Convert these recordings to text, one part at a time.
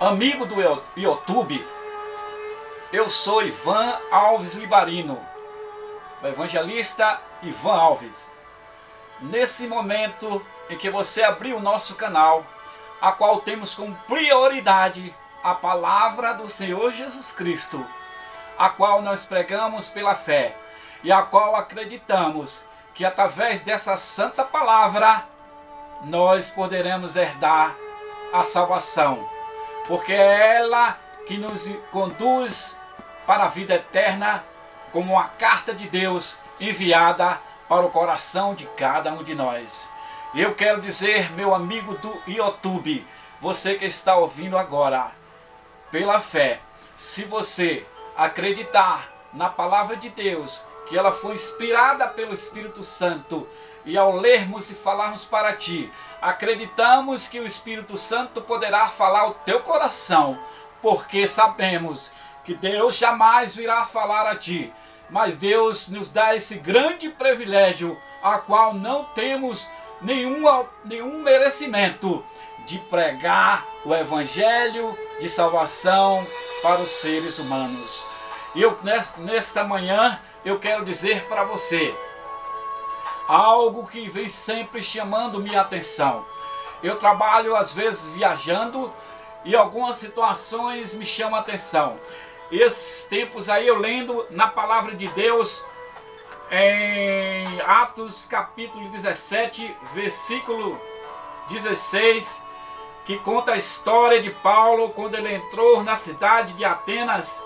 Amigo do YouTube, eu sou Ivan Alves Libarino, o evangelista Ivan Alves. Nesse momento em que você abriu o nosso canal, a qual temos como prioridade a palavra do Senhor Jesus Cristo, a qual nós pregamos pela fé e a qual acreditamos que através dessa santa palavra nós poderemos herdar a salvação, porque é ela que nos conduz para a vida eterna, como uma carta de Deus enviada para o coração de cada um de nós. Eu quero dizer, meu amigo do YouTube, você que está ouvindo agora, pela fé, se você acreditar na palavra de Deus, que ela foi inspirada pelo Espírito Santo, e ao lermos e falarmos para ti, acreditamos que o Espírito Santo poderá falar ao teu coração, porque sabemos que Deus jamais virá falar a ti, mas Deus nos dá esse grande privilégio, a qual não temos nenhum merecimento, de pregar o Evangelho de salvação para os seres humanos. E eu, nesta manhã, eu quero dizer para você algo que vem sempre chamando minha atenção. Eu trabalho às vezes viajando e algumas situações me chamam a atenção. Esses tempos aí eu lendo na palavra de Deus em Atos capítulo 17, versículo 16, que conta a história de Paulo quando ele entrou na cidade de Atenas.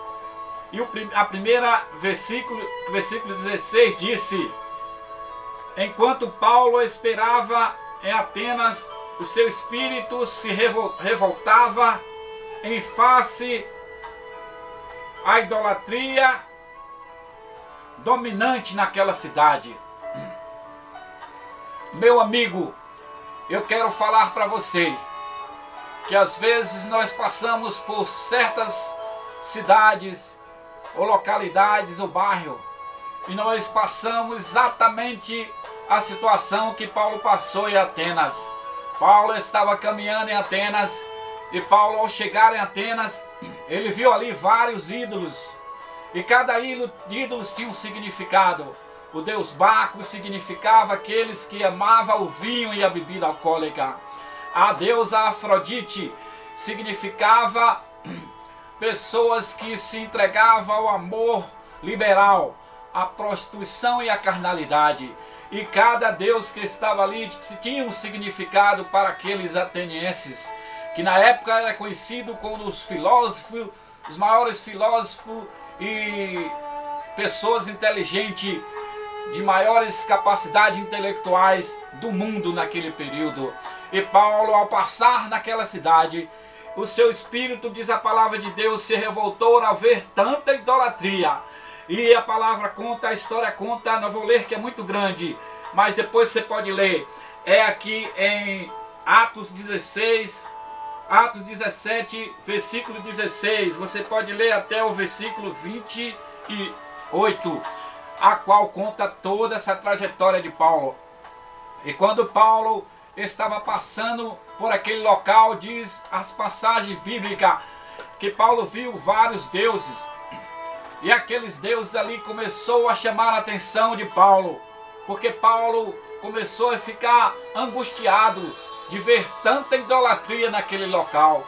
E a primeira versículo 16 disse: enquanto Paulo esperava em Atenas, o seu espírito se revoltava em face à idolatria dominante naquela cidade. Meu amigo, eu quero falar para você que às vezes nós passamos por certas cidades ou localidades ou bairro, e nós passamos exatamente a situação que Paulo passou em Atenas. Paulo estava caminhando em Atenas, e Paulo, ao chegar em Atenas, ele viu ali vários ídolos, e cada ídolo tinha um significado. O deus Baco significava aqueles que amavam o vinho e a bebida alcoólica. A deusa Afrodite significava pessoas que se entregavam ao amor liberal, a prostituição e a carnalidade. E cada deus que estava ali tinha um significado para aqueles atenienses, que na época era conhecido como os filósofos, os maiores filósofos e pessoas inteligentes, de maiores capacidades intelectuais do mundo naquele período. E Paulo, ao passar naquela cidade, o seu espírito, diz a palavra de Deus, se revoltou ao ver tanta idolatria. E a palavra conta, a história conta, não vou ler que é muito grande, mas depois você pode ler. É aqui em Atos 16, Atos 17, versículo 16. Você pode ler até o versículo 28, a qual conta toda essa trajetória de Paulo. E quando Paulo estava passando por aquele local, diz as passagens bíblicas, que Paulo viu vários deuses. E aqueles deuses ali começou a chamar a atenção de Paulo, porque Paulo começou a ficar angustiado de ver tanta idolatria naquele local.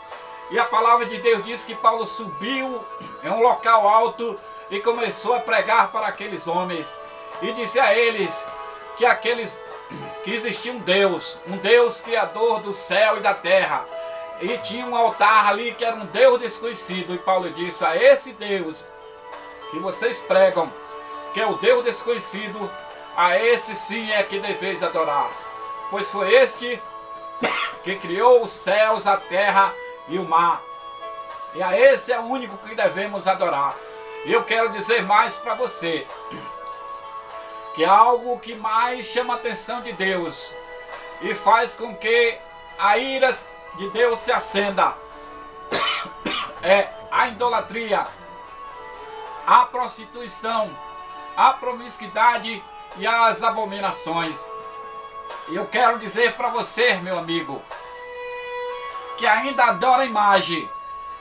E a palavra de Deus diz que Paulo subiu em um local alto e começou a pregar para aqueles homens, e disse a eles que existia um Deus criador do céu e da terra, e tinha um altar ali que era um Deus desconhecido. E Paulo disse: a esse Deus que vocês pregam, que é o Deus desconhecido, a esse sim é que deveis adorar, pois foi este que criou os céus, a terra e o mar, e a esse é o único que devemos adorar. E eu quero dizer mais para você, que algo que mais chama a atenção de Deus e faz com que a ira de Deus se acenda é a idolatria, a prostituição, a promiscuidade e as abominações. E eu quero dizer para você, meu amigo, que ainda adora a imagem,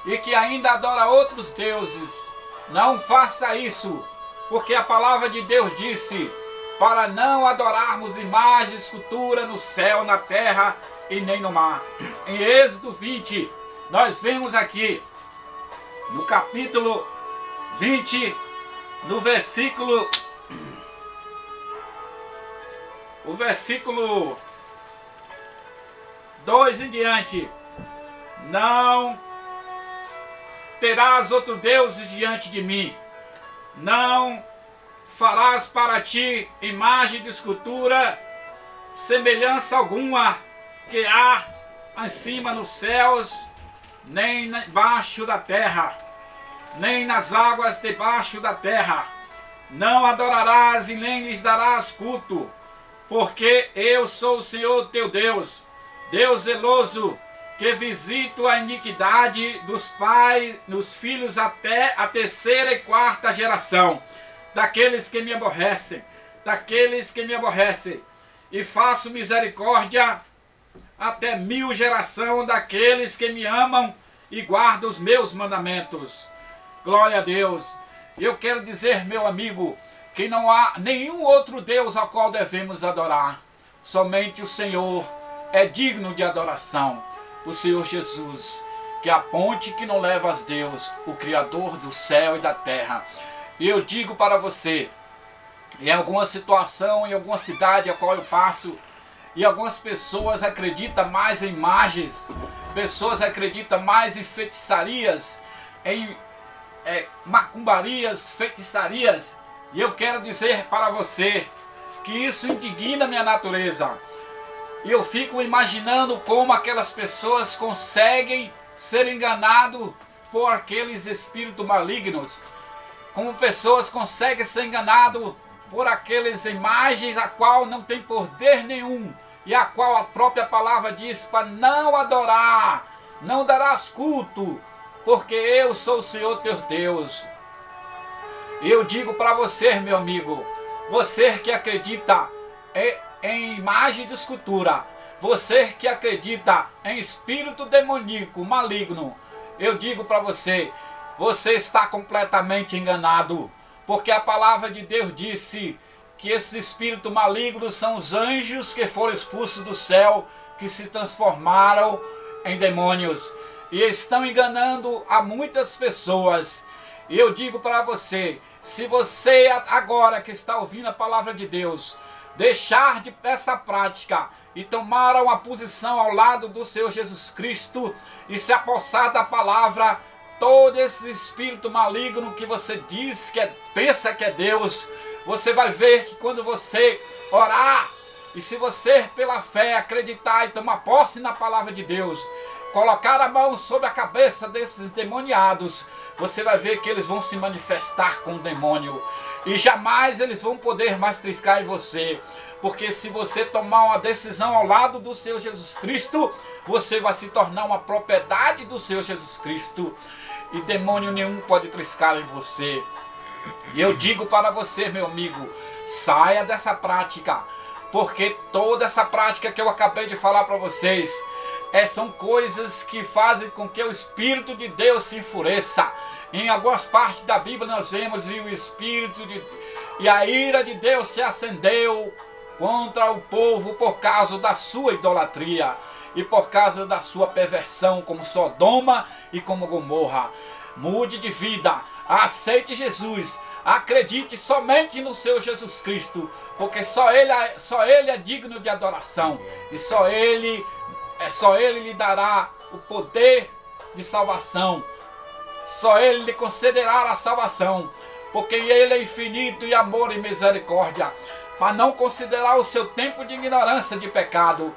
e que ainda adora outros deuses, não faça isso, porque a palavra de Deus disse para não adorarmos imagem, escultura no céu, na terra e nem no mar. Em Êxodo 20, nós vemos aqui no capítulo 20, no versículo 2 em diante: não terás outro Deus diante de mim, não farás para ti imagem de escultura, semelhança alguma que há acima nos céus, nem debaixo da terra, nem nas águas debaixo da terra. Não adorarás e nem lhes darás culto, porque eu sou o Senhor teu Deus, Deus zeloso, que visito a iniquidade dos pais nos filhos até a terceira e quarta geração daqueles que me aborrecem, e faço misericórdia até 1000 gerações daqueles que me amam e guardam os meus mandamentos. Glória a Deus. Eu quero dizer, meu amigo, que não há nenhum outro Deus ao qual devemos adorar. Somente o Senhor é digno de adoração. O Senhor Jesus, que é a ponte que não leva a Deus, o Criador do céu e da terra. E eu digo para você, em alguma situação, em alguma cidade a qual eu passo, e algumas pessoas acreditam mais em imagens, pessoas acreditam mais em feitiçarias, em macumbarias, feitiçarias. E eu quero dizer para você que isso indigna minha natureza. E eu fico imaginando como aquelas pessoas conseguem ser enganadas por aqueles espíritos malignos. Como pessoas conseguem ser enganadas por aquelas imagens a qual não tem poder nenhum. E a qual a própria palavra diz para não adorar, não darás culto, porque eu sou o Senhor teu Deus. E eu digo para você, meu amigo, você que acredita em imagem de escultura, você que acredita em espírito demoníaco, maligno, eu digo para você, você está completamente enganado, porque a palavra de Deus disse que esses espíritos malignos são os anjos que foram expulsos do céu, que se transformaram em demônios e estão enganando a muitas pessoas. E eu digo para você, se você agora que está ouvindo a palavra de Deus, deixar de essa prática e tomar uma posição ao lado do Senhor Jesus Cristo e se apossar da palavra, todo esse espírito maligno que você diz que pensa que é Deus, você vai ver que quando você orar, e se você pela fé acreditar e tomar posse na palavra de Deus, colocar a mão sobre a cabeça desses demoniados, você vai ver que eles vão se manifestar com o demônio. E jamais eles vão poder mais triscar em você. Porque se você tomar uma decisão ao lado do Senhor Jesus Cristo, você vai se tornar uma propriedade do Senhor Jesus Cristo. E demônio nenhum pode triscar em você. E eu digo para você, meu amigo, saia dessa prática. Porque toda essa prática que eu acabei de falar para vocês, são coisas que fazem com que o Espírito de Deus se enfureça. Em algumas partes da Bíblia nós vemos e a ira de Deus se acendeu contra o povo por causa da sua idolatria e por causa da sua perversão, como Sodoma e como Gomorra. Mude de vida, aceite Jesus, acredite somente no seu Jesus Cristo, porque só Ele é digno de adoração e só Ele lhe dará o poder de salvação. Só Ele lhe concederá a salvação, porque Ele é infinito em amor e misericórdia, para não considerar o seu tempo de ignorância de pecado,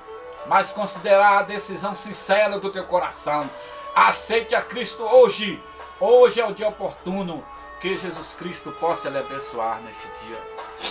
mas considerar a decisão sincera do teu coração. Aceite a Cristo hoje. Hoje é o dia oportuno. Que Jesus Cristo possa lhe abençoar neste dia.